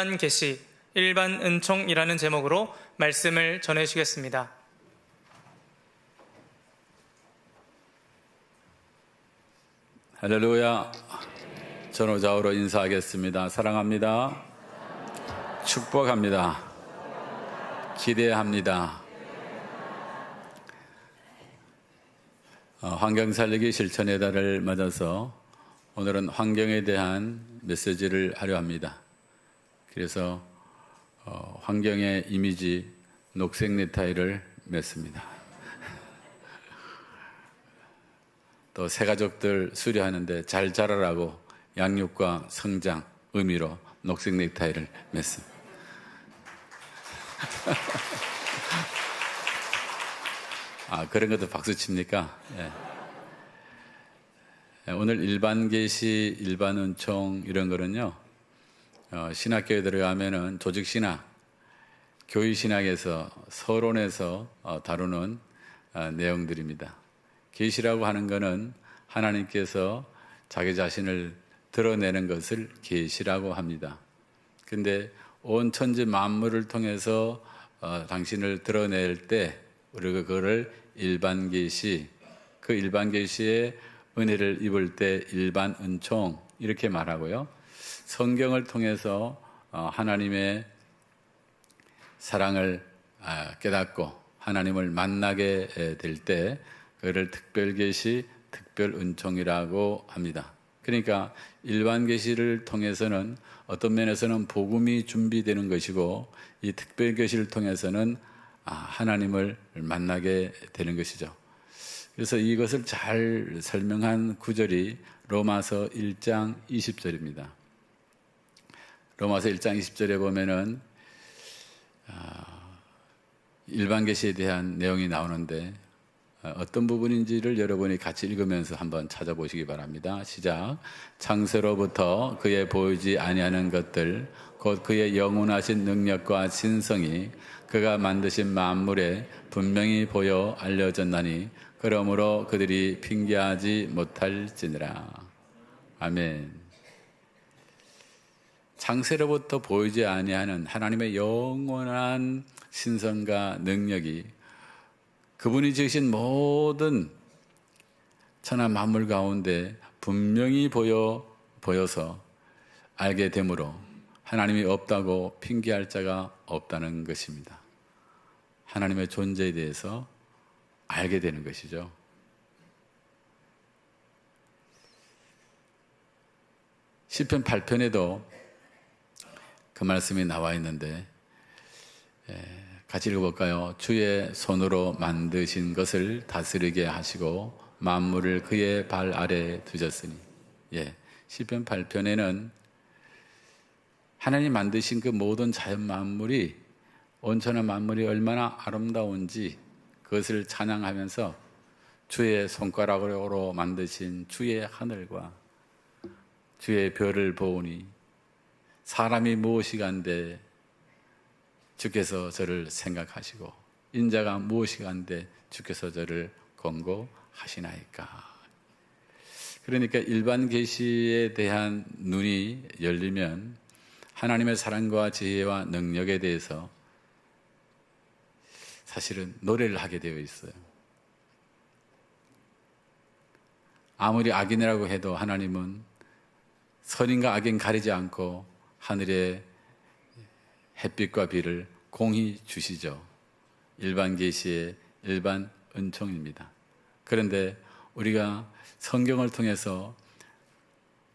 일반 계시, 일반 은총이라는 제목으로 말씀을 전해주시겠습니다. 할렐루야. 전호자우로 인사하겠습니다. 사랑합니다. 축복합니다. 기대합니다. 환경살리기 실천의 달을 맞아서 오늘은 환경에 대한 메시지를 하려 합니다. 그래서 환경의 이미지 녹색 넥타이를 맸습니다. 또 새가족들 수료하는데 잘 자라라고 양육과 성장 의미로 녹색 넥타이를 맸습니다. 그런 것도 박수 칩니까? 예. 오늘 일반 계시, 일반 은총 이런 거는요, 신학교에 들어가면은 조직 신학, 교회 신학에서 서론에서 다루는 내용들입니다. 계시라고 하는 것은 하나님께서 자기 자신을 드러내는 것을 계시라고 합니다. 근데 온 천지 만물을 통해서 당신을 드러낼 때 우리가 그거를 일반 계시, 그 일반 계시의 은혜를 입을 때 일반 은총 이렇게 말하고요. 성경을 통해서 하나님의 사랑을 깨닫고 하나님을 만나게 될 때 그를 특별 계시, 특별 은총이라고 합니다. 그러니까 일반 계시를 통해서는 어떤 면에서는 복음이 준비되는 것이고 이 특별 계시를 통해서는 하나님을 만나게 되는 것이죠. 그래서 이것을 잘 설명한 구절이 로마서 1장 20절입니다. 로마서 1장 20절에 보면은 일반 계시에 대한 내용이 나오는데 어떤 부분인지를 여러분이 같이 읽으면서 한번 찾아보시기 바랍니다. 시작. 창세로부터 그의 보이지 아니하는 것들 곧 그의 영원하신 능력과 신성이 그가 만드신 만물에 분명히 보여 알려졌나니 그러므로 그들이 핑계하지 못할지니라. 아멘. 창세로부터 보이지 아니하는 하나님의 영원한 신성과 능력이 그분이 지으신 모든 천하 만물 가운데 분명히 보여서 알게 되므로 하나님이 없다고 핑계할 자가 없다는 것입니다. 하나님의 존재에 대해서 알게 되는 것이죠. 시편 8편에도 그 말씀이 나와 있는데 같이 읽어볼까요? 주의 손으로 만드신 것을 다스리게 하시고 만물을 그의 발 아래 두셨으니. 시편 8편에는 하나님 만드신 그 모든 자연 만물이 온천한 만물이 얼마나 아름다운지 그것을 찬양하면서 주의 손가락으로 만드신 주의 하늘과 주의 별을 보오니 사람이 무엇이간데 주께서 저를 생각하시고 인자가 무엇이간데 주께서 저를 권고하시나이까. 그러니까 일반 계시에 대한 눈이 열리면 하나님의 사랑과 지혜와 능력에 대해서 사실은 노래를 하게 되어 있어요. 아무리 악인이라고 해도 하나님은 선인과 악인 가리지 않고 하늘의 햇빛과 비를 공히 주시죠. 일반 계시의 일반 은총입니다. 그런데 우리가 성경을 통해서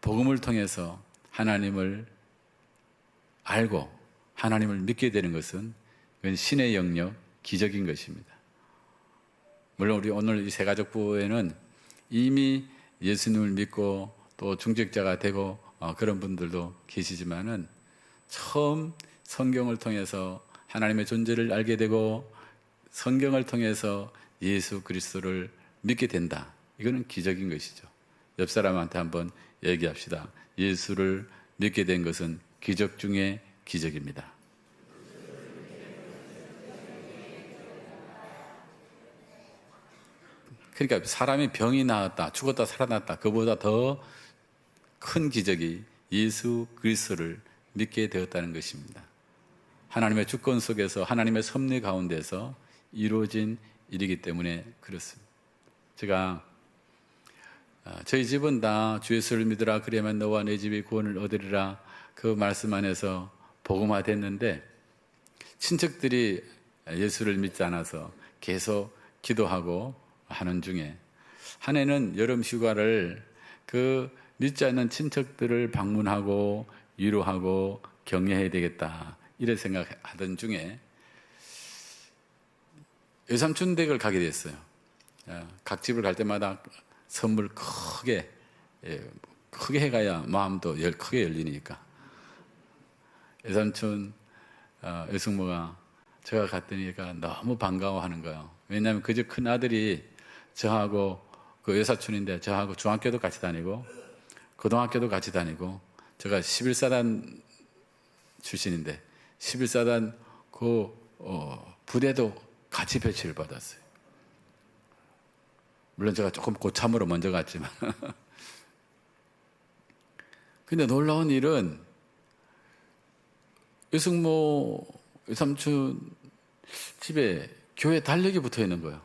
복음을 통해서 하나님을 알고 하나님을 믿게 되는 것은 그건 신의 영역, 기적인 것입니다. 물론 우리 오늘 이 새가족부에는 이미 예수님을 믿고 또 중직자가 되고 그런 분들도 계시지만은 처음 성경을 통해서 하나님의 존재를 알게 되고 성경을 통해서 예수 그리스도를 믿게 된다. 이거는 기적인 것이죠. 옆 사람한테 한번 얘기합시다. 예수를 믿게 된 것은 기적 중에 기적입니다. 그러니까 사람이 병이 나았다, 죽었다 살아났다. 그보다 더 큰 기적이 예수 그리스도를 믿게 되었다는 것입니다. 하나님의 주권 속에서 하나님의 섭리 가운데서 이루어진 일이기 때문에 그렇습니다. 제가 저희 집은 다 주 예수를 믿으라 그래야만 너와 내 집이 구원을 얻으리라 그 말씀 안에서 복음화됐는데 친척들이 예수를 믿지 않아서 계속 기도하고 하는 중에 한 해는 여름 휴가를 그 믿지 않는 친척들을 방문하고 위로하고 격려해야 되겠다 이런 생각하던 중에 외삼촌 댁을 가게 됐어요. 각 집을 갈 때마다 선물 크게 해가야 마음도 크게 열리니까 외삼촌 외숙모가 제가 갔더니까 너무 반가워하는 거예요. 왜냐하면 그 집 큰 아들이 저하고 그 외사촌인데 저하고 중학교도 같이 다니고 고등학교도 같이 다니고 제가 11사단 출신인데 11사단 그 부대도 같이 배치를 받았어요. 물론 제가 조금 고참으로 먼저 갔지만 근데 놀라운 일은 외숙모 외삼촌 집에 교회 달력이 붙어 있는 거예요.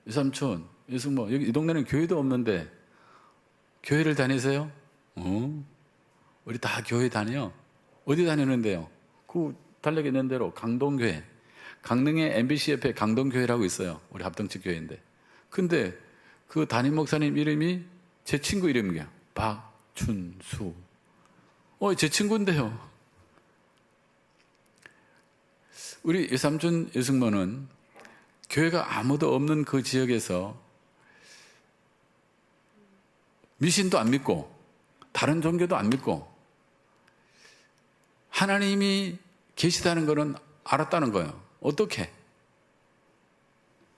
외삼촌 외숙모 여기 이 동네는 교회도 없는데 교회를 다니세요? 우리 다 교회 다녀요. 어디 다니는데요? 그 달력에 있는 대로 강동교회, 강릉에 MBC 옆에 강동교회라고 있어요. 우리 합동측 교회인데. 근데 그 담임 목사님 이름이 제 친구 이름이에요. 박춘수. 제 친구인데요. 우리 외삼촌 외숙모는 교회가 아무도 없는 그 지역에서 미신도 안 믿고 다른 종교도 안 믿고 하나님이 계시다는 것은 알았다는 거예요. 어떻게?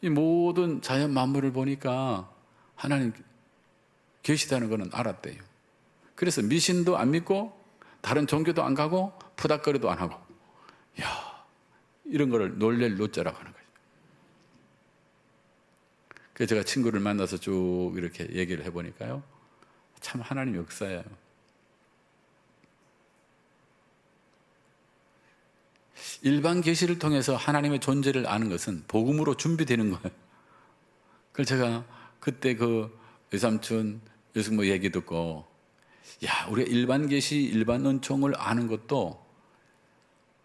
이 모든 자연 만물을 보니까 하나님 계시다는 것은 알았대요. 그래서 미신도 안 믿고 다른 종교도 안 가고 푸닥거리도 안 하고 이런 거를 놀랄 노자라고 하는 거죠. 그래서 제가 친구를 만나서 쭉 이렇게 얘기를 해보니까요. 참 하나님 역사예요. 일반 계시를 통해서 하나님의 존재를 아는 것은 복음으로 준비되는 거예요. 그래서 제가 그때 그 외삼촌 외숙모 얘기 듣고 우리가 일반 계시 일반 은총을 아는 것도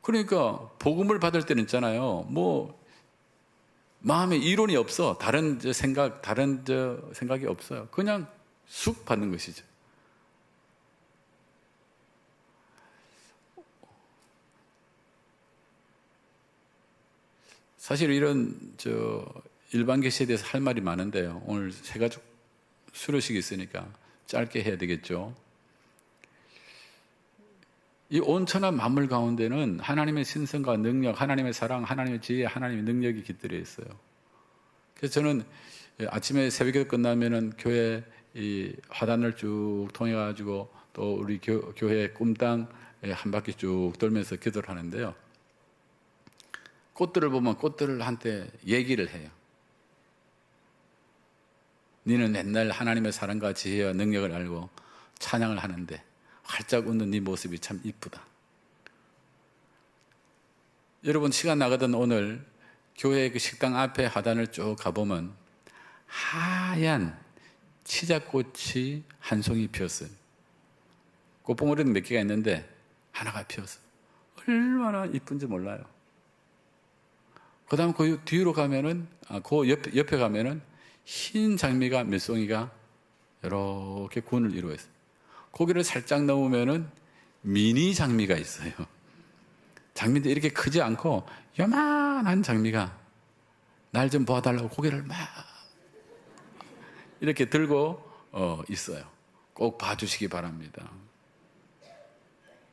그러니까 복음을 받을 때는 있잖아요. 마음에 이론이 없어. 다른 생각이 없어요. 그냥 쑥 받는 것이죠. 사실 이런 일반 계시에 대해서 할 말이 많은데요. 오늘 새가족 수료식이 있으니까 짧게 해야 되겠죠. 이 온천한 만물 가운데는 하나님의 신성과 능력, 하나님의 사랑, 하나님의 지혜, 하나님의 능력이 깃들어 있어요. 그래서 저는 아침에 새벽에 끝나면은 교회 이 화단을 쭉 통해 가지고 또 우리 교회 꿈땅 한 바퀴 쭉 돌면서 기도를 하는데요. 꽃들을 보면 꽃들을 한테 얘기를 해요. 너는 맨날 하나님의 사랑과 지혜와 능력을 알고 찬양을 하는데 활짝 웃는 네 모습이 참 이쁘다. 여러분 시간 나가던 오늘 교회 그 식당 앞에 화단을 쭉 가보면 하얀 치자꽃이 한 송이 피었어요. 꽃봉오리는 몇 개가 있는데 하나가 피었어요. 얼마나 이쁜지 몰라요. 그 다음 그 뒤로 가면은, 그 옆에 가면은 흰 장미가 몇 송이가 이렇게 군을 이루어 있어요. 고개를 살짝 넘으면은 미니 장미가 있어요. 장미도 이렇게 크지 않고 요만한 장미가 날 좀 봐달라고 고개를 막 이렇게 들고 있어요. 꼭 봐주시기 바랍니다.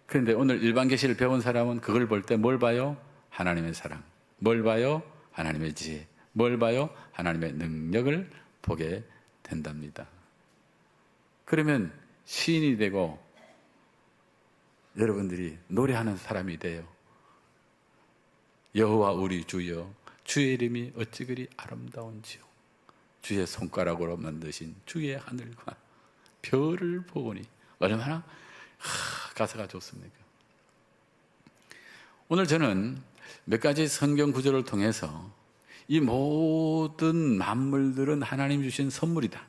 그런데 오늘 일반 계시를 배운 사람은 그걸 볼 때 뭘 봐요? 하나님의 사랑. 뭘 봐요? 하나님의 지혜. 뭘 봐요? 하나님의 능력을 보게 된답니다. 그러면 시인이 되고 여러분들이 노래하는 사람이 돼요. 여호와 우리 주여 주의 이름이 어찌 그리 아름다운지요. 주의 손가락으로 만드신 주의 하늘과 별을 보니 얼마나 가사가 좋습니까? 오늘 저는 몇 가지 성경 구절을 통해서 이 모든 만물들은 하나님 주신 선물이다.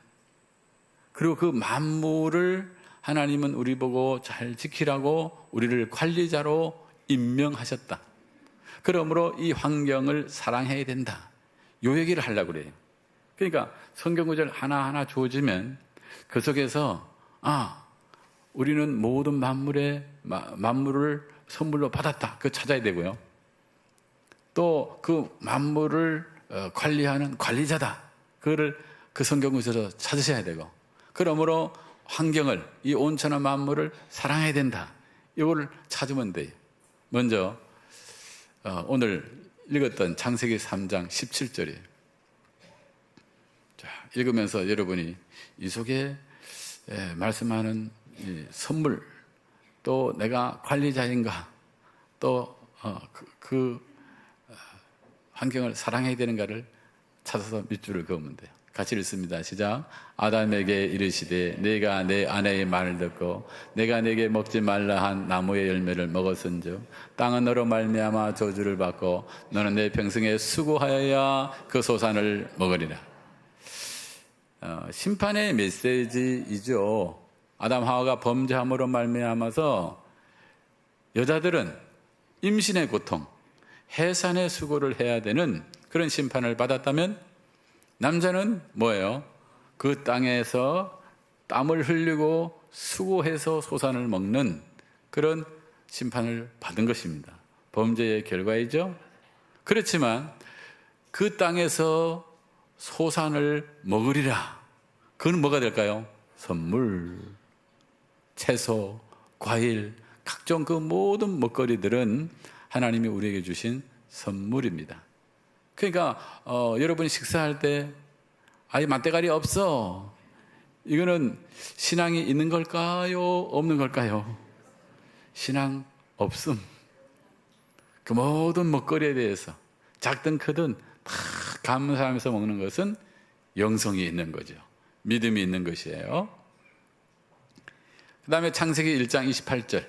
그리고 그 만물을 하나님은 우리 보고 잘 지키라고 우리를 관리자로 임명하셨다. 그러므로 이 환경을 사랑해야 된다. 요 얘기를 하려고 그래요. 그러니까 성경 구절 하나하나 주어지면 그 속에서 우리는 모든 만물을 선물로 받았다. 그거 찾아야 되고요. 또 그 만물을 관리하는 관리자다. 그거를 그 성경 구절에서 찾으셔야 되고, 그러므로 환경을, 이 온천한 만물을 사랑해야 된다. 이걸 찾으면 돼요. 먼저 오늘 읽었던 창세기 3장 17절이에요. 자, 읽으면서 여러분이 이 속에 말씀하는 이 선물, 또 내가 관리자인가, 또 환경을 사랑해야 되는가를 찾아서 밑줄을 그으면 돼요. 같이 읽습니다. 시작. 아담에게 이르시되 내가 내 아내의 말을 듣고 내가 내게 먹지 말라 한 나무의 열매를 먹었은즉 땅은 너로 말미암아 저주를 받고 너는 내 평생에 수고하여야 그 소산을 먹으리라. 심판의 메시지이죠. 아담 하와가 범죄함으로 말미암아서 여자들은 임신의 고통, 해산의 수고를 해야 되는 그런 심판을 받았다면, 남자는 뭐예요? 그 땅에서 땀을 흘리고 수고해서 소산을 먹는 그런 심판을 받은 것입니다. 범죄의 결과이죠. 그렇지만 그 땅에서 소산을 먹으리라. 그건 뭐가 될까요? 선물, 채소, 과일, 각종 그 모든 먹거리들은 하나님이 우리에게 주신 선물입니다. 그러니까 여러분이 식사할 때 맛대가리 없어. 이거는 신앙이 있는 걸까요? 없는 걸까요? 신앙 없음. 그 모든 먹거리에 대해서 작든 크든 다 감사하면서 먹는 것은 영성이 있는 거죠. 믿음이 있는 것이에요. 그 다음에 창세기 1장 28절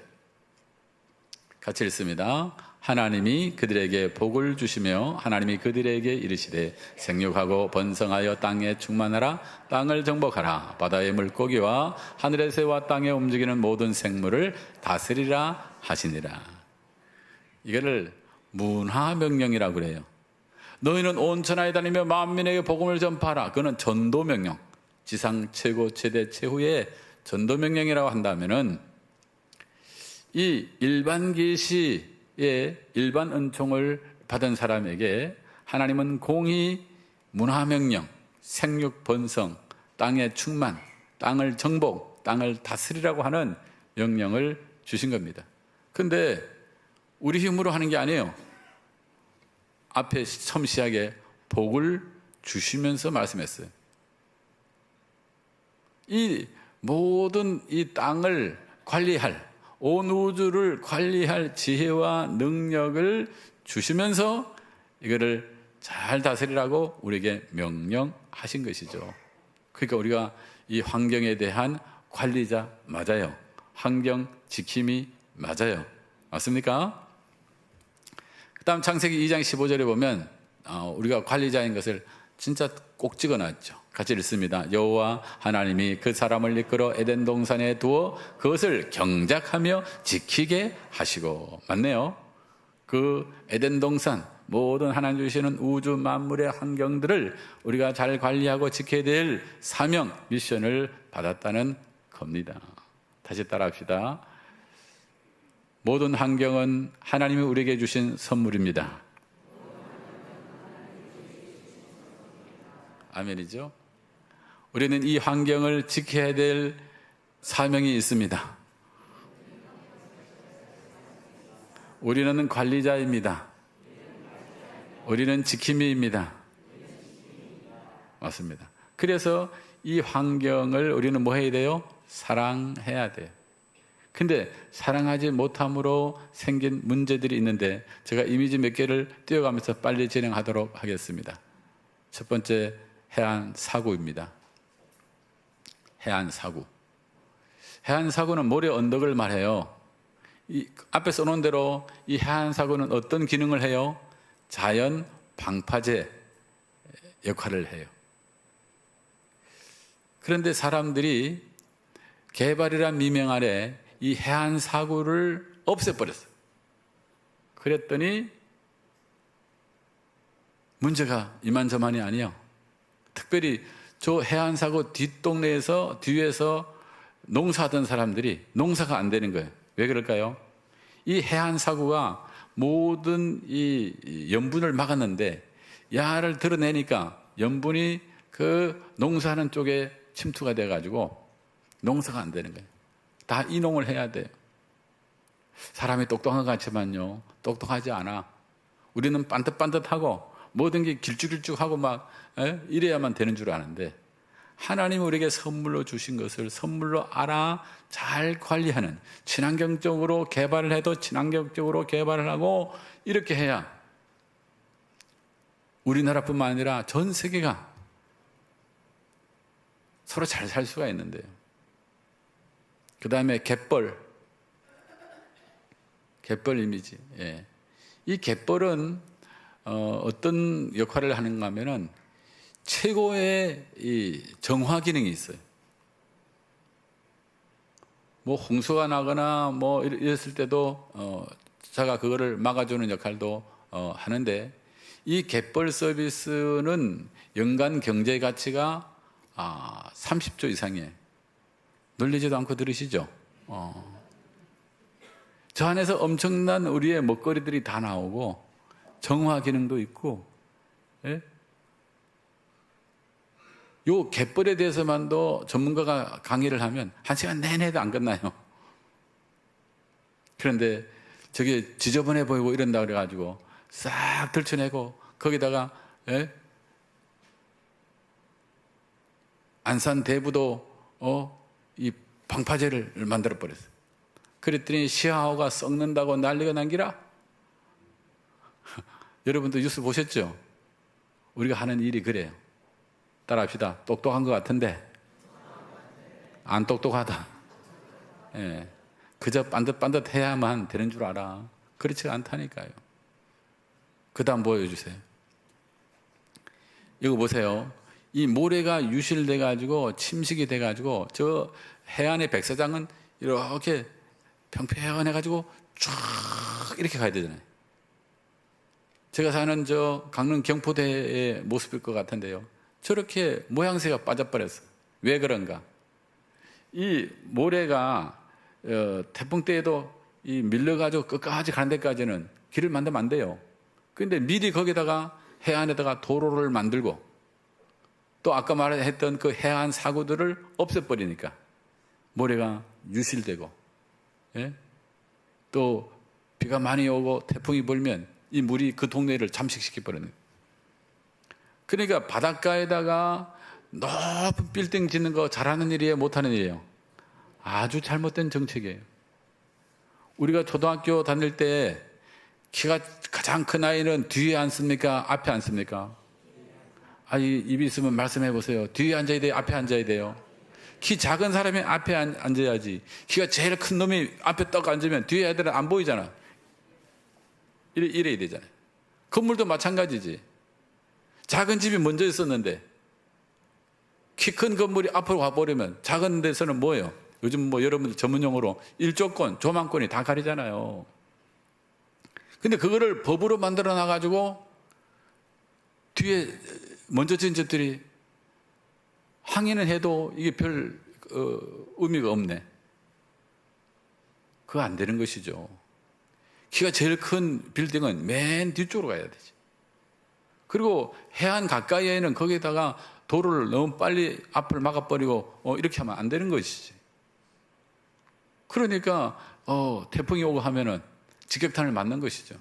같이 읽습니다. 하나님이 그들에게 복을 주시며 하나님이 그들에게 이르시되 생육하고 번성하여 땅에 충만하라. 땅을 정복하라. 바다의 물고기와 하늘의 새와 땅에 움직이는 모든 생물을 다스리라 하시니라. 이거를 문화명령이라고 그래요. 너희는 온 천하에 다니며 만민에게 복음을 전파하라. 그거는 전도명령, 지상 최고 최대 최후의 전도명령이라고 한다면은, 이 일반 계시의 일반 은총을 받은 사람에게 하나님은 공의, 문화명령, 생육 번성, 땅의 충만, 땅을 정복, 땅을 다스리라고 하는 명령을 주신 겁니다. 근데 우리 힘으로 하는 게 아니에요. 앞에 처음 시작에 복을 주시면서 말씀했어요. 이 모든 이 땅을 관리할, 온 우주를 관리할 지혜와 능력을 주시면서 이거를 잘 다스리라고 우리에게 명령하신 것이죠. 그러니까 우리가 이 환경에 대한 관리자 맞아요. 환경 지킴이 맞아요. 맞습니까? 그 다음 창세기 2장 15절에 보면 우리가 관리자인 것을 진짜 꼭 찍어놨죠. 같이 읽습니다. 여호와 하나님이 그 사람을 이끌어 에덴 동산에 두어 그것을 경작하며 지키게 하시고. 맞네요. 그 에덴 동산, 모든 하나님 주시는 우주 만물의 환경들을 우리가 잘 관리하고 지켜야 될 사명, 미션을 받았다는 겁니다. 다시 따라합시다. 모든 환경은 하나님이 우리에게 주신 선물입니다. 아멘이죠? 우리는 이 환경을 지켜야 될 사명이 있습니다. 우리는 관리자입니다. 우리는 지킴이입니다. 맞습니다. 그래서 이 환경을 우리는 뭐 해야 돼요? 사랑해야 돼요. 근데 사랑하지 못함으로 생긴 문제들이 있는데 제가 이미지 몇 개를 띄워가면서 빨리 진행하도록 하겠습니다. 첫 번째, 해안 사고입니다. 해안 사고. 해안 사고는 모래 언덕을 말해요. 이 앞에 써놓은 대로 이 해안사고는 어떤 기능을 해요? 자연 방파제 역할을 해요. 그런데 사람들이 개발이란 미명 아래 이 해안사고를 없애버렸어요. 그랬더니 문제가 이만저만이 아니에요. 특별히 저 해안사고 뒷동네에서 뒤에서 농사하던 사람들이 농사가 안 되는 거예요. 왜 그럴까요? 이 해안사고가 모든 이 염분을 막았는데 야를 드러내니까 염분이 그 농사하는 쪽에 침투가 돼가지고 농사가 안 되는 거예요. 다 이농을 해야 돼요. 사람이 똑똑한 것 같지만요, 똑똑하지 않아. 우리는 반듯반듯하고 모든 게 길쭉길쭉하고 막 이래야만 되는 줄 아는데, 하나님 우리에게 선물로 주신 것을 선물로 알아 잘 관리하는, 친환경적으로 개발을 해도 친환경적으로 개발을 하고 이렇게 해야 우리나라뿐만 아니라 전 세계가 서로 잘 살 수가 있는데요. 그 다음에 갯벌 이미지. 예. 이 갯벌은 어떤 역할을 하는가 하면은 최고의 이 정화 기능이 있어요. 뭐 홍수가 나거나 뭐 이랬을 때도 자가 그거를 막아주는 역할도 하는데, 이 갯벌 서비스는 연간 경제 가치가 30조 이상이에요. 놀리지도 않고 들으시죠? 저 안에서 엄청난 우리의 먹거리들이 다 나오고 정화 기능도 있고, 예? 요 갯벌에 대해서만도 전문가가 강의를 하면 1시간 내내도 안 끝나요. 그런데 저게 지저분해 보이고 이런다 그래가지고 싹 들춰내고 거기다가 안산 대부도 이 방파제를 만들어 버렸어요. 그랬더니 시하오가 썩는다고 난리가 난기라. 여러분도 뉴스 보셨죠? 우리가 하는 일이 그래요. 따라합시다. 똑똑한 것 같은데 안 똑똑하다. 예. 그저 반듯반듯 해야만 되는 줄 알아. 그렇지 않다니까요. 그 다음 보여주세요. 이거 보세요. 이 모래가 유실돼 가지고 침식이 돼 가지고 저 해안의 백사장은 이렇게 평평해 가지고 쫙 이렇게 가야 되잖아요. 제가 사는 저 강릉 경포대의 모습일 것 같은데요, 저렇게 모양새가 빠져버렸어요. 왜 그런가? 이 모래가 태풍 때에도 이 밀려가지고 끝까지 가는 데까지는 길을 만들면 안 돼요. 그런데 미리 거기다가 해안에다가 도로를 만들고 또 아까 말했던 그 해안 사고들을 없애버리니까 모래가 유실되고, 예? 또 비가 많이 오고 태풍이 불면 이 물이 그 동네를 잠식시켜버리는 거예요. 그러니까 바닷가에다가 높은 빌딩 짓는 거 잘하는 일이에요, 못하는 일이에요? 아주 잘못된 정책이에요. 우리가 초등학교 다닐 때 키가 가장 큰 아이는 뒤에 앉습니까? 앞에 앉습니까? 아니, 입이 있으면 말씀해 보세요. 뒤에 앉아야 돼요? 앞에 앉아야 돼요? 키 작은 사람이 앞에 앉아야지. 키가 제일 큰 놈이 앞에 떡 앉으면 뒤에 애들은 안 보이잖아. 이래야 되잖아요. 건물도 마찬가지지. 작은 집이 먼저 있었는데 키 큰 건물이 앞으로 가버리면 작은 데서는 뭐예요? 요즘 뭐 여러분들 전문용어로 일조권, 조망권이 다 가리잖아요. 근데 그거를 법으로 만들어 놔가지고 뒤에 먼저 지은 집들이 항의는 해도 이게 별 의미가 없네. 그거 안 되는 것이죠. 키가 제일 큰 빌딩은 맨 뒤쪽으로 가야 되지. 그리고 해안 가까이에는 거기에다가 도로를 너무 빨리 앞을 막아버리고 이렇게 하면 안 되는 것이지. 그러니까 태풍이 오고 하면은 직격탄을 맞는 것이죠.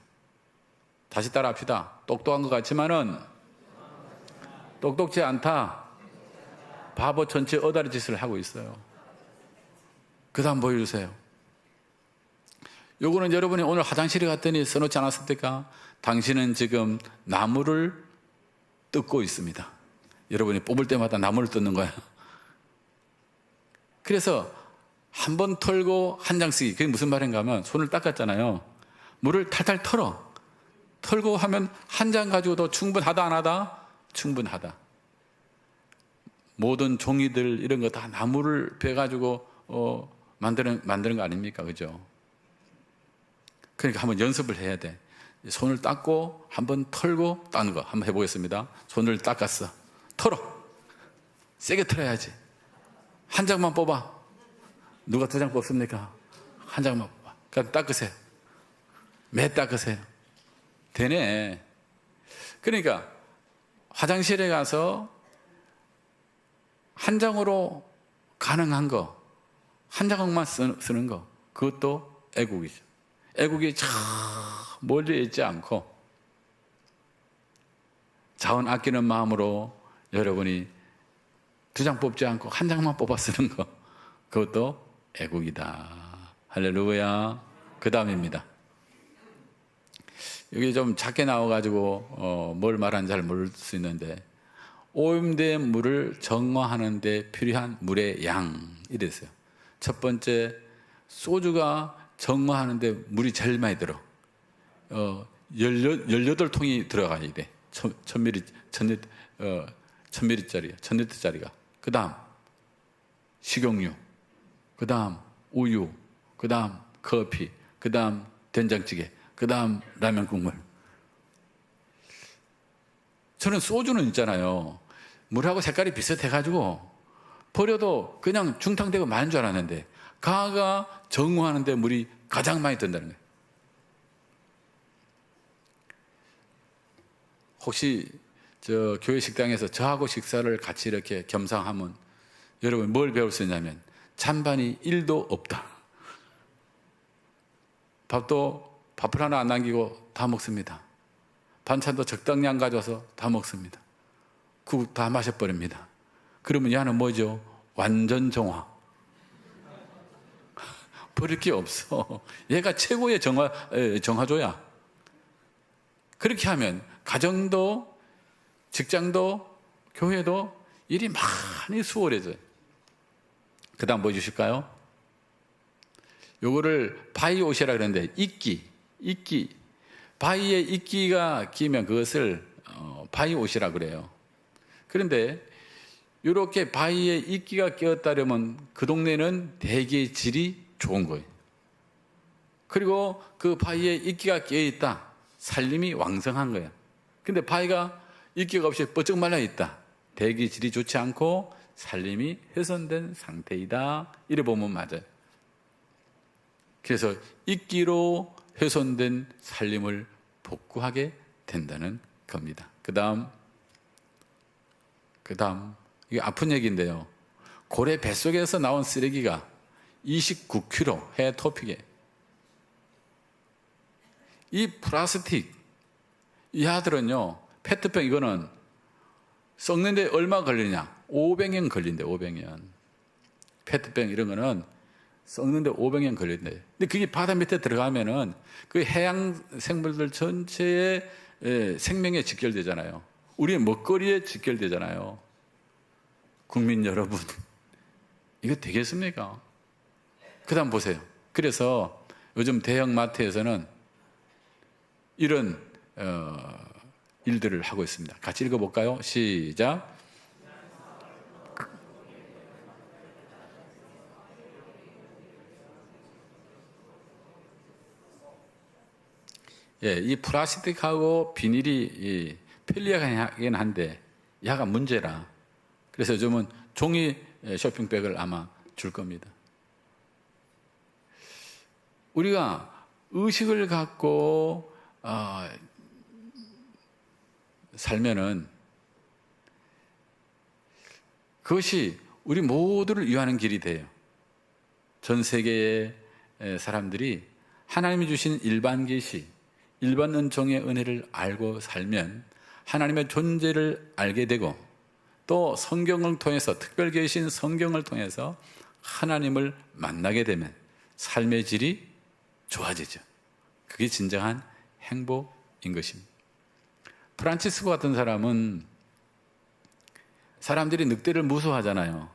다시 따라합시다. 똑똑한 것 같지만은 똑똑지 않다. 바보 전체 어다리 짓을 하고 있어요. 그 다음 보여주세요. 요거는 여러분이 오늘 화장실에 갔더니 써놓지 않았습니까? 당신은 지금 나무를 뜯고 있습니다. 여러분이 뽑을 때마다 나무를 뜯는 거야. 그래서 한 번 털고 한 장 쓰기. 그게 무슨 말인가 하면 손을 닦았잖아요. 물을 탈탈 털고 하면 한 장 가지고도 충분하다 안 하다? 충분하다. 모든 종이들 이런 거 다 나무를 베가지고 만드는 거 아닙니까? 그죠? 그러니까 한번 연습을 해야 돼. 손을 닦고 한번 털고 닦는 거 한번 해보겠습니다. 손을 닦았어. 털어. 세게 털어야지. 한 장만 뽑아. 누가 두 장 뽑습니까? 한 장만 뽑아. 그럼 닦으세요. 매 닦으세요. 되네. 그러니까 화장실에 가서 한 장으로 가능한 거, 한 장만 쓰는 거, 그것도 애국이죠. 애국이 참 멀리 있지 않고 자원 아끼는 마음으로 여러분이 두 장 뽑지 않고 한 장만 뽑아 쓰는 거, 그것도 애국이다. 할렐루야. 그 다음입니다. 여기 좀 작게 나와가지고 뭘 말하는지 잘 모를 수 있는데, 오염된 물을 정화하는 데 필요한 물의 양 이랬어요. 첫 번째, 소주가 정화하는데 물이 제일 많이 들어. 18통이 들어가야 돼. 1000ml짜리가. 그 다음 식용유, 그 다음 우유, 그 다음 커피, 그 다음 된장찌개, 그 다음 라면 국물. 저는 소주는 있잖아요, 물하고 색깔이 비슷해가지고 버려도 그냥 중탕되고 많은 줄 알았는데, 가가 정화하는데 물이 가장 많이 든다는 거예요. 혹시 저 교회 식당에서 저하고 식사를 같이 이렇게 겸상하면 여러분 뭘 배울 수 있냐면, 찬반이 1도 없다. 밥을 하나 안 남기고 다 먹습니다. 반찬도 적당량 가져와서 다 먹습니다. 국 다 마셔버립니다. 그러면 얘는 뭐죠? 완전 정화. 버릴 게 없어. 얘가 최고의 정화조야. 그렇게 하면 가정도, 직장도, 교회도 일이 많이 수월해져요. 그 다음 뭐 주실까요? 요거를 바이옷이라 그러는데, 이끼. 바위에 이끼가 끼면 그것을 바이옷이라 그래요. 그런데 이렇게 바위에 이끼가 끼었다면 그 동네는 대기의 질이 좋은 거예요. 그리고 그 바위에 이끼가 끼어있다, 살림이 왕성한 거예요. 근데 바위가 이끼가 없이 뻗쩍 말라 있다, 대기 질이 좋지 않고 살림이 훼손된 상태이다, 이래 보면 맞아요. 그래서 이끼로 훼손된 살림을 복구하게 된다는 겁니다. 그 다음 이게 아픈 얘기인데요, 고래 뱃속에서 나온 쓰레기가 29kg 해 토픽에, 이 플라스틱 이 아들은요, 페트병 이거는 썩는데 얼마 걸리냐? 500년 걸린대. 500년. 페트병 이런 거는 썩는데 500년 걸린대. 근데 그게 바다 밑에 들어가면은 그 해양 생물들 전체의 생명에 직결되잖아요. 우리의 먹거리에 직결되잖아요. 국민 여러분, 이거 되겠습니까? 그 다음 보세요. 그래서 요즘 대형 마트에서는 이런 일들을 하고 있습니다. 같이 읽어볼까요? 시작. 예, 이 플라스틱하고 비닐이 편리하긴 한데 야가 문제라. 그래서 요즘은 종이 쇼핑백을 아마 줄 겁니다. 우리가 의식을 갖고 살면은 그것이 우리 모두를 위하는 길이 돼요. 전 세계의 사람들이 하나님이 주신 일반 계시, 일반 은총의 은혜를 알고 살면 하나님의 존재를 알게 되고, 또 성경을 통해서, 특별 계신 성경을 통해서 하나님을 만나게 되면 삶의 질이 좋아지죠. 그게 진정한 행복인 것입니다. 프란치스코 같은 사람은 사람들이 늑대를 무서워하잖아요.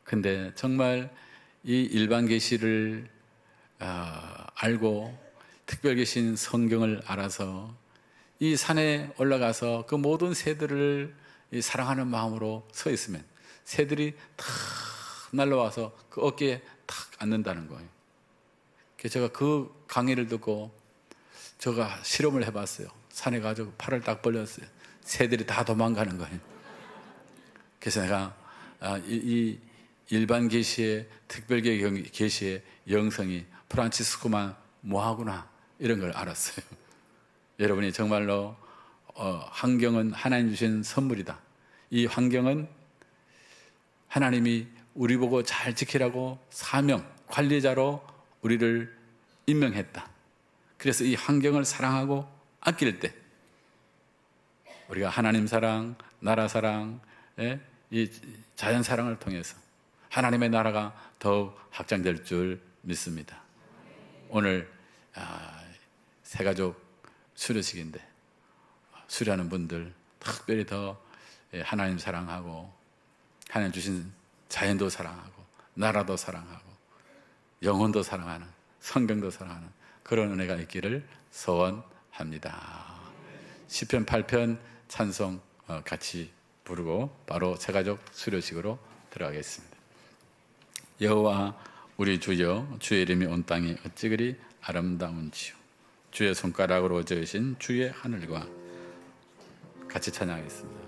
근데 정말 이 일반 계시를 알고 특별 계신 성경을 알아서 이 산에 올라가서 그 모든 새들을 이 사랑하는 마음으로 서 있으면 새들이 탁 날라와서 그 어깨에 탁 앉는다는 거예요. 그래서 제가 그 강의를 듣고 제가 실험을 해봤어요. 산에 가지고 팔을 딱 벌렸어요. 새들이 다 도망가는 거예요. 그래서 내가 이 일반 계시의 특별 계시의 영성이 프란치스코만 뭐하구나 이런 걸 알았어요. 여러분이 정말로 환경은 하나님 주신 선물이다. 이 환경은 하나님이 우리 보고 잘 지키라고 사명, 관리자로 우리를 임명했다. 그래서 이 환경을 사랑하고 아낄 때 우리가 하나님 사랑, 나라 사랑, 이 자연 사랑을 통해서 하나님의 나라가 더욱 확장될 줄 믿습니다. 오늘 새가족 수료식인데 수료하는 분들 특별히 더 하나님 사랑하고 하나님 주신 자연도 사랑하고 나라도 사랑하고 영혼도 사랑하는 성경도 사랑하는 그런 은혜가 있기를 소원합니다. 시편 8편 찬송 같이 부르고 바로 새가족 수료식으로 들어가겠습니다. 여호와 우리 주여, 주의 이름이 온 땅에 어찌 그리 아름다운지요. 주의 손가락으로 지으신 주의 하늘과 같이 찬양하겠습니다.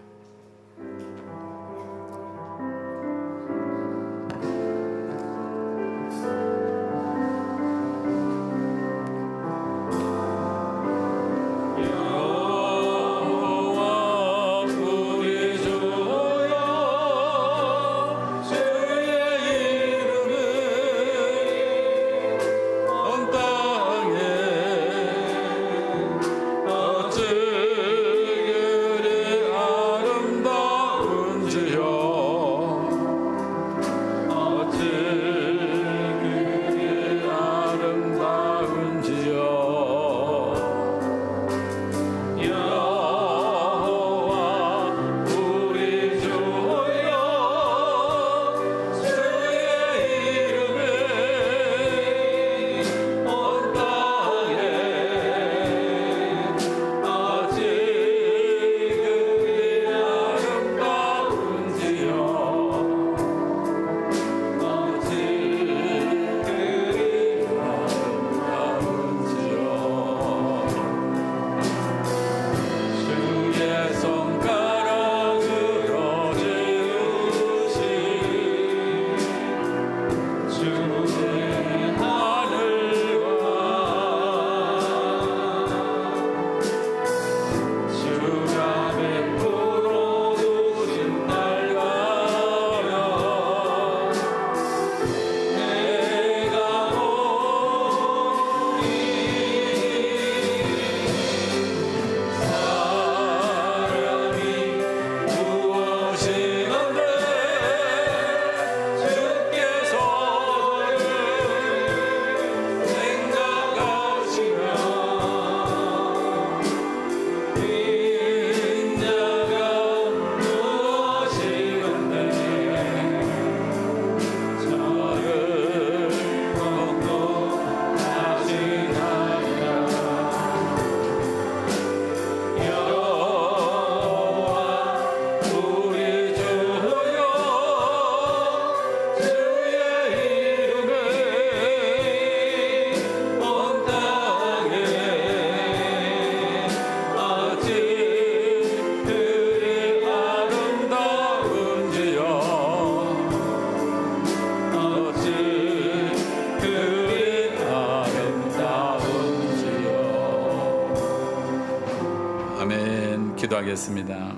기도하겠습니다.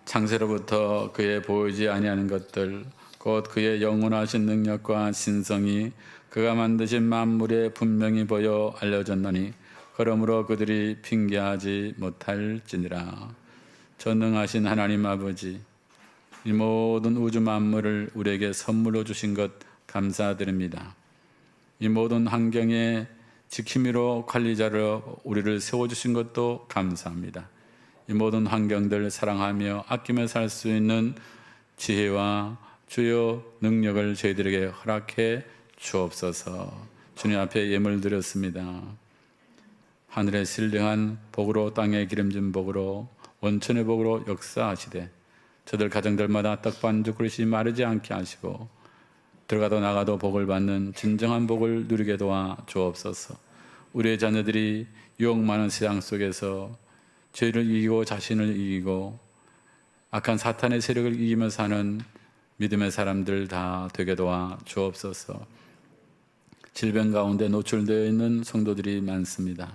창세로부터 그의 보이지 아니하는 것들 곧 그의 영원하신 능력과 신성이 그가 만드신 만물에 분명히 보여 알려졌노니 그러므로 그들이 핑계하지 못할지니라. 전능하신 하나님 아버지, 이 모든 우주 만물을 우리에게 선물로 주신 것 감사드립니다. 이 모든 환경에 지킴이로 관리자로 우리를 세워주신 것도 감사합니다. 이 모든 환경들 사랑하며 아끼며 살 수 있는 지혜와 주여 능력을 저희들에게 허락해 주옵소서. 주님 앞에 예물 드렸습니다. 하늘의 신령한 복으로 땅에 기름진 복으로 원천의 복으로 역사하시되 저들 가정들마다 떡반죽 그릇이 마르지 않게 하시고 들어가도 나가도 복을 받는 진정한 복을 누리게 도와 주옵소서. 우리의 자녀들이 유혹 많은 세상 속에서 죄를 이기고 자신을 이기고 악한 사탄의 세력을 이기며 사는 믿음의 사람들 다 되게 도와 주옵소서. 질병 가운데 노출되어 있는 성도들이 많습니다.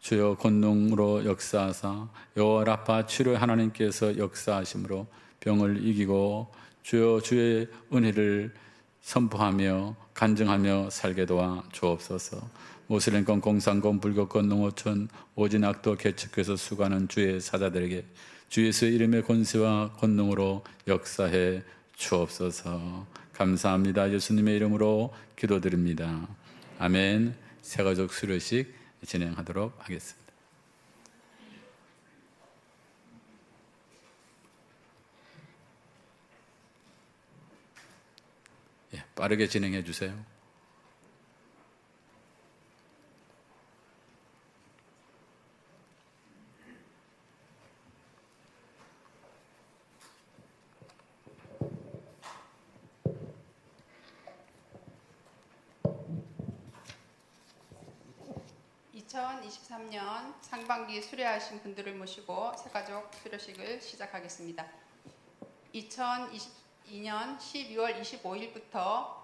주여 권능으로 역사하사 여호와 라파 치료의 하나님께서 역사하심으로 병을 이기고 주여 주의 은혜를 선포하며 간증하며 살게 도와 주옵소서. 모슬렘권, 공산권, 불교권, 농어촌, 오진학도 개척해서 수고하는 주의 사자들에게 주 예수의 이름의 권세와 권능으로 역사해 주옵소서. 감사합니다. 예수님의 이름으로 기도드립니다. 아멘. 새가족 수료식 진행하도록 하겠습니다. 빠르게 진행해 주세요. (2023년) 상반기 수료하신 분들을 모시고 새가족 수료식을 시작하겠습니다. 2022년 12월 25일부터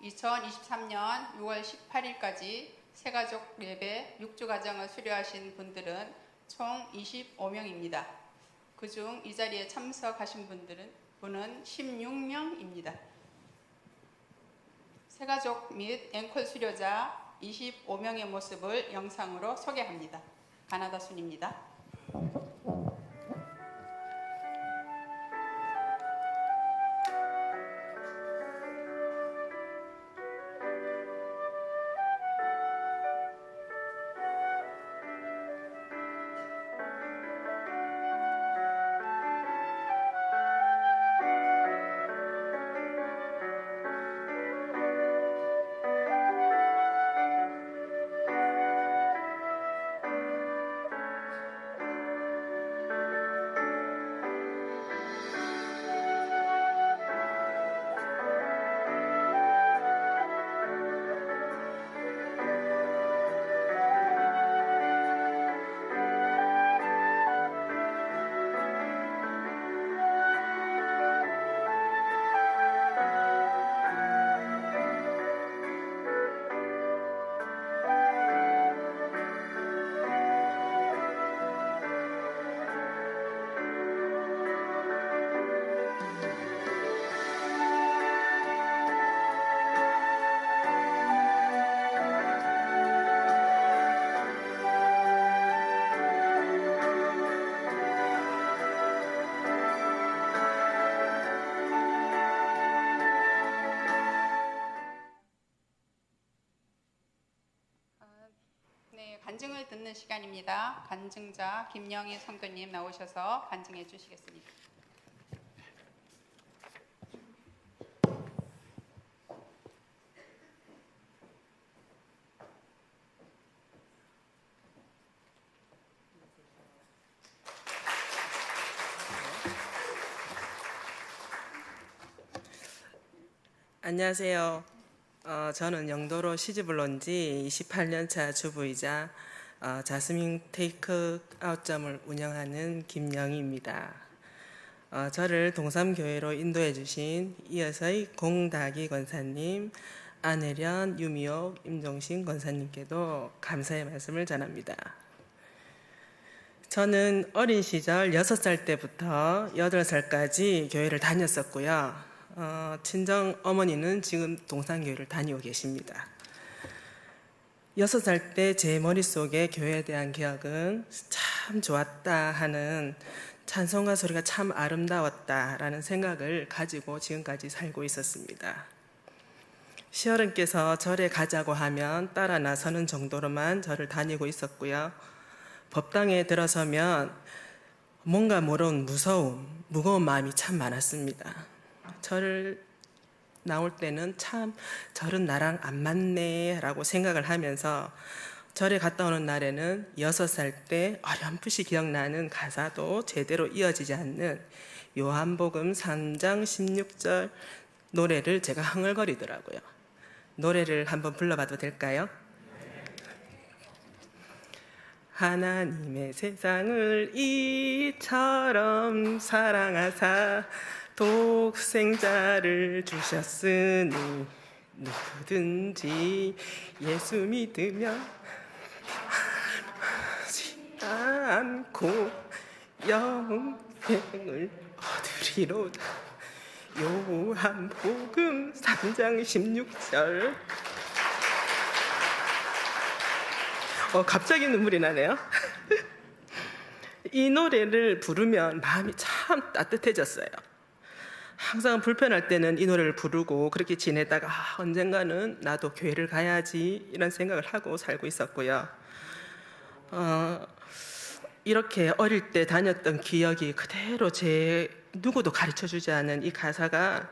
2023년 6월 18일까지 새가족 예배 6주 과정을 수료하신 분들은 총 25명입니다. 그중 이 자리에 참석하신 분은 16명입니다. 새가족 및 앵콜 수료자 25명의 모습을 영상으로 소개합니다. 가나다 순입니다. 간증을 듣는 시간입니다. 간증자 김영희 성도님 나오셔서 간증해 주시겠습니다. 안녕하세요. 저는 영도로 시집을 온 지 28년차 주부이자 자스민 테이크아웃점을 운영하는 김영희입니다. 저를 동삼교회로 인도해 주신 이어서의 공다기 권사님, 안혜련, 유미옥, 임종신 권사님께도 감사의 말씀을 전합니다. 저는 어린 시절 6살 때부터 8살까지 교회를 다녔었고요. 친정 어머니는 지금 동산교회를 다니고 계십니다. 6살 때 제 머릿속에 교회에 대한 기억은 참 좋았다 하는 찬송가 소리가 참 아름다웠다라는 생각을 가지고 지금까지 살고 있었습니다. 시어른께서 절에 가자고 하면 따라 나서는 정도로만 절을 다니고 있었고요. 법당에 들어서면 뭔가 모르는 무거운 마음이 참 많았습니다. 절을 나올 때는 참 절은 나랑 안 맞네라고 생각을 하면서 절에 갔다 오는 날에는 6살 때 어렴풋이 기억나는 가사도 제대로 이어지지 않는 요한복음 3장 16절 노래를 제가 흥얼거리더라고요. 노래를 한번 불러봐도 될까요? 하나님의 세상을 이처럼 사랑하사 독생자를 주셨으니 누구든지 예수 믿으면 않고 영생을 얻으리로다. 요한복음 3장 16절. 갑자기 눈물이 나네요. 이 노래를 부르면 마음이 참 따뜻해졌어요. 항상 불편할 때는 이 노래를 부르고 그렇게 지내다가 언젠가는 나도 교회를 가야지 이런 생각을 하고 살고 있었고요. 이렇게 어릴 때 다녔던 기억이 그대로 제 누구도 가르쳐주지 않은 이 가사가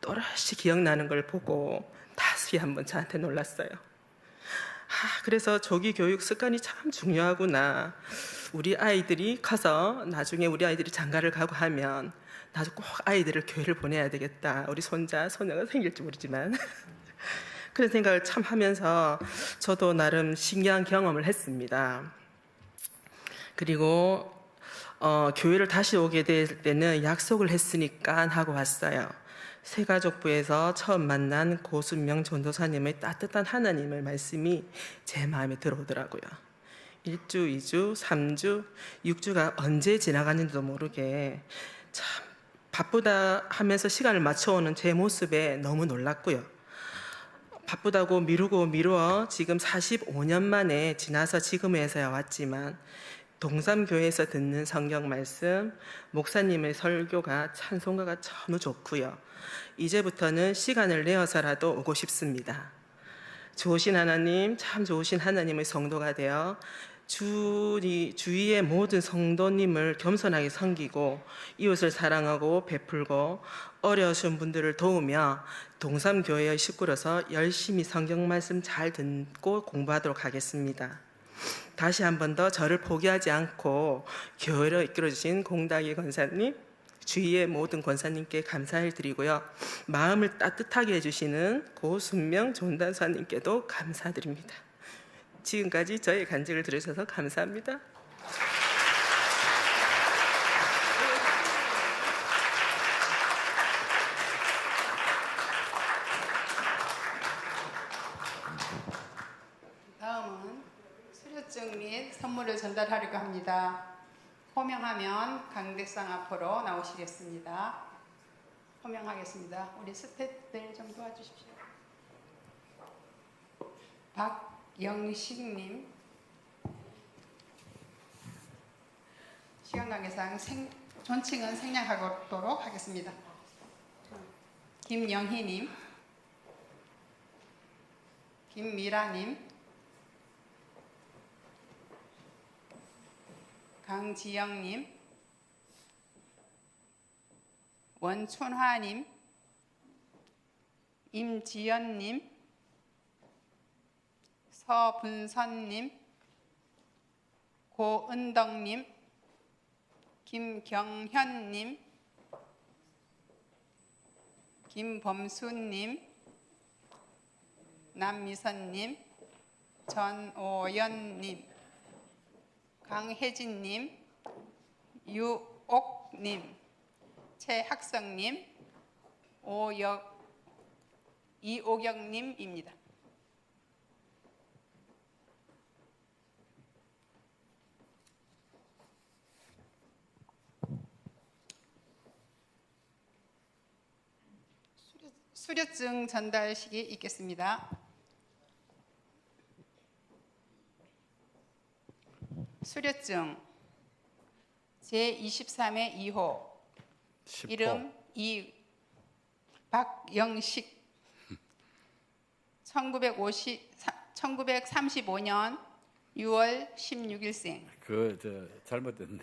또렷이 기억나는 걸 보고 다시 한번 저한테 놀랐어요. 그래서 조기 교육 습관이 참 중요하구나. 우리 아이들이 커서 나중에 우리 아이들이 장가를 가고 하면 나도 꼭 아이들을 교회를 보내야 되겠다. 우리 손자, 손녀가 생길지 모르지만 그런 생각을 참 하면서 저도 나름 신기한 경험을 했습니다. 그리고 교회를 다시 오게 될 때는 약속을 했으니까 하고 왔어요. 새가족부에서 처음 만난 고순명 전도사님의 따뜻한 하나님의 말씀이 제 마음에 들어오더라고요. 1주, 2주, 3주, 6주가 언제 지나가는지도 모르게 참 바쁘다 하면서 시간을 맞춰오는 제 모습에 너무 놀랐고요. 바쁘다고 미루고 미루어 지금 45년 만에 지나서 지금에서야 왔지만 동삼교회에서 듣는 성경 말씀, 목사님의 설교가 찬송가가 너무 좋고요. 이제부터는 시간을 내어서라도 오고 싶습니다. 좋으신 하나님, 참 좋으신 하나님의 성도가 되어 주위의 모든 성도님을 겸손하게 섬기고 이웃을 사랑하고 베풀고 어려우신 분들을 도우며 동삼교회의 식구로서 열심히 성경 말씀 잘 듣고 공부하도록 하겠습니다. 다시 한 번 더 저를 포기하지 않고 교회로 이끌어주신 공다기 권사님, 주위의 모든 권사님께 감사를 드리고요. 마음을 따뜻하게 해주시는 고순명 전도사님께도 감사드립니다. 지금까지 저의 간증을 들으셔서 감사합니다. 다음은 수료증 및 선물을 전달하려고 합니다. 호명하면 강대상 앞으로 나오시겠습니다. 호명하겠습니다. 우리 스태프들 좀 도와주십시오. 박영식님, 시간 관계상 존칭은 생략하도록 하겠습니다. 김영희님, 김미라님, 강지영님, 원춘화님, 임지연님, 서분선님, 고은덕님, 김경현님, 김범수님, 남미선님, 전오연님, 강혜진님, 유옥님, 최학성님, 이오경님입니다. 수료증 전달식이 있겠습니다. 수료증 제23회 2호 10호. 이름 박영식 1935년 6월 16일생. 잘못됐네.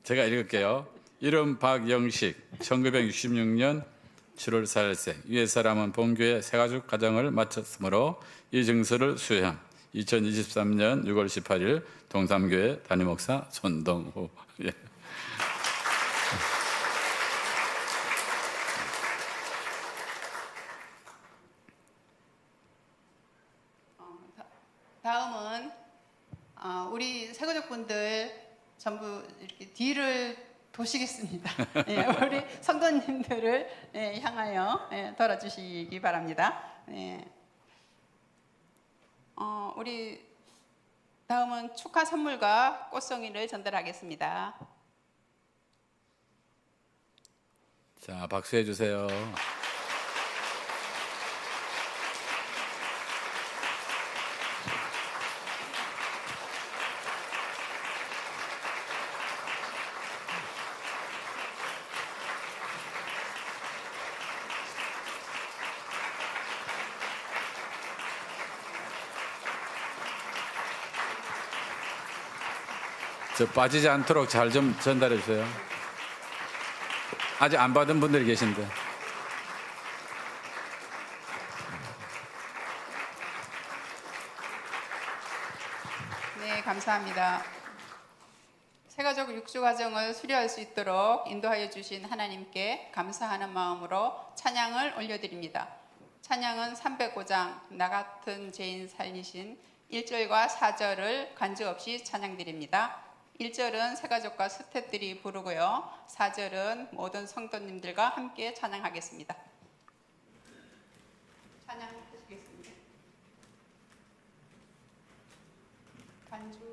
제가 읽을게요. 이름 박영식, 1966년 7월 4일생 위의 사람은 본교회 새가족 가정을 마쳤으므로 이 증서를 수여함. 2023년 6월 18일 동삼교회 담임목사 손동호. 예. 다음은 우리 새가족분들 전부 이렇게 뒤를 도시겠습니다. 예, 우리 성도님들을 향하여 돌아주시기 바랍니다. 우리 다음은 축하 선물과 꽃송이를 전달하겠습니다. 자, 박수해 주세요. 저 빠지지 않도록 잘 좀 전달해 주세요. 아직 안 받은 분들이 계신데. 네, 감사합니다. 새가족 육주가정을 수료할 수 있도록 인도하여 주신 하나님께 감사하는 마음으로 찬양을 올려드립니다. 찬양은 305장 나 같은 죄인 살리신 1절과 4절을 간주 없이 찬양드립니다. 1절은 새가족과 스태프들이 부르고요. 4절은 모든 성도님들과 함께 찬양하겠습니다. 찬양하시겠습니다. 간주.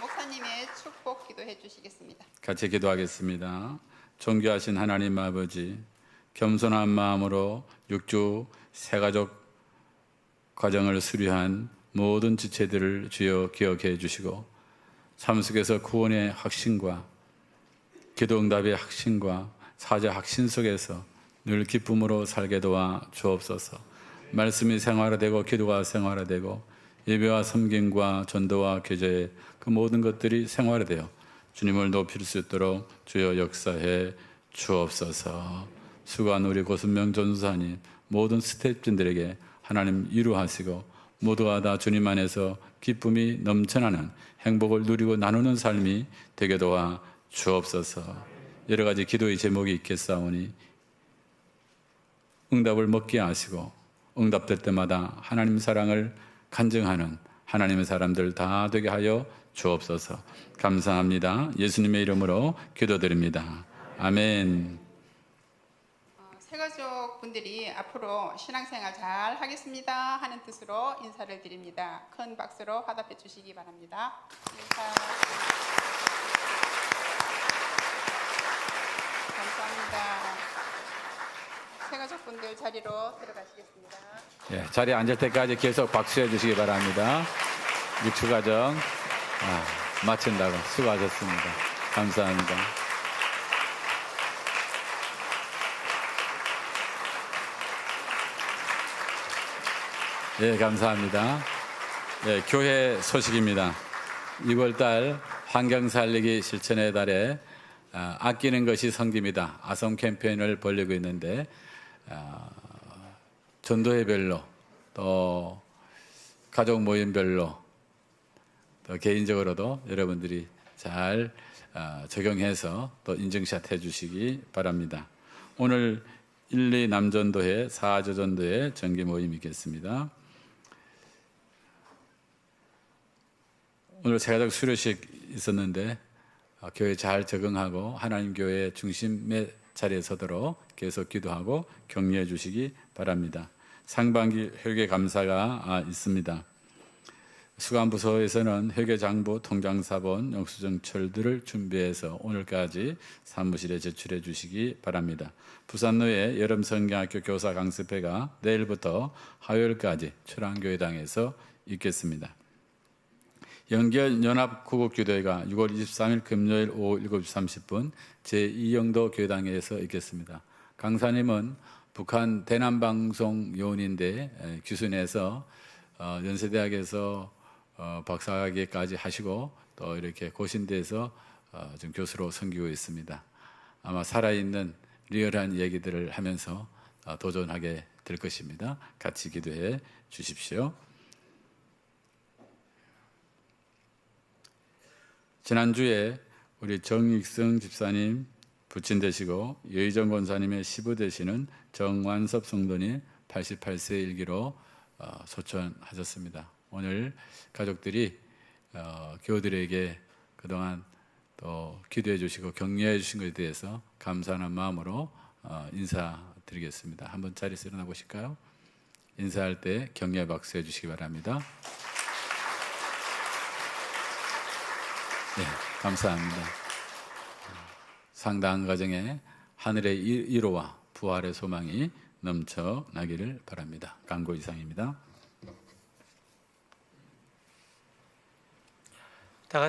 목사님의 축복 기도해 주시겠습니다. 같이 기도하겠습니다. 존귀하신 하나님 아버지, 겸손한 마음으로 육주 새가족 과정을 수료한 모든 지체들을 주여 기억해 주시고 삶 속에서 구원의 확신과 기도응답의 확신과 사자 확신 속에서 늘 기쁨으로 살게 도와 주옵소서. 말씀이 생활화되고 기도가 생활화되고 예배와 섬김과 전도와 교제의 그 모든 것들이 생활화되어 주님을 높일 수 있도록 주여 역사해 주옵소서. 수고한 우리 고순명 전도사님 모든 스태프진들에게 하나님 위로하시고 모두가 다 주님 안에서 기쁨이 넘쳐나는 행복을 누리고 나누는 삶이 되게 도와 주옵소서. 여러 가지 기도의 제목이 있겠사오니 응답을 먹게 하시고 응답될 때마다 하나님 사랑을 간증하는 하나님의 사람들 다 되게 하여 주옵소서. 감사합니다. 예수님의 이름으로 기도드립니다. 아멘. 새가족 분들이 앞으로 신앙생활 잘 하겠습니다 하는 뜻으로 인사를 드립니다. 큰 박수로 화답해 주시기 바랍니다. 감사합니다. 새가족 분들 자리로 들어가시겠습니다. 예, 자리에 앉을 때까지 계속 박수해 주시기 바랍니다. 육추가정 마친다고 수고하셨습니다. 감사합니다. 예, 감사합니다. 네, 교회 소식입니다. 2월달 환경살리기 실천의 달에 아끼는 것이 성김이다 아성 캠페인을 벌이고 있는데 전도회별로 또 가족 모임별로 또 개인적으로도 여러분들이 잘 적용해서 또 인증샷 해주시기 바랍니다. 오늘 1, 2 남전도회, 4조 전도회 정기 모임이 있겠습니다. 오늘 세가족 수료식 있었는데 교회 잘 적응하고 하나님 교회 중심의 자리에 서도록 계속 기도하고 격려해 주시기 바랍니다. 상반기 회계 감사가 있습니다. 수감부서에서는 회계장부, 통장사본, 영수증철들을 준비해서 오늘까지 사무실에 제출해 주시기 바랍니다. 부산노예 여름성경학교 교사 강습회가 내일부터 화요일까지 초랑교회당에서 있겠습니다. 연결연합구국기도회가 6월 23일 금요일 오후 7시 30분 제2영도 교회당에서 있겠습니다. 강사님은 북한 대남방송 요원인데 규순에서 연세대학에서 박사학위까지 하시고 또 이렇게 고신대에서 지금 교수로 섬기고 있습니다. 아마 살아있는 리얼한 얘기들을 하면서 도전하게 될 것입니다. 같이 기도해 주십시오. 지난주에 우리 정익성 집사님 부친 되시고 여의정 권사님의 시부 되시는 정완섭 성도님 88세 일기로 소천하셨습니다. 오늘 가족들이 교우들에게 그동안 또 기도해 주시고 격려해 주신 것에 대해서 감사하는 마음으로 인사드리겠습니다. 한번 자리에서 일어나 보실까요? 인사할 때 격려 박수 해 주시기 바랍니다. 네, 감사합니다. 상당한 가정에 하늘의 위로와 부활의 소망이 넘쳐나기를 바랍니다. 강고 이상입니다.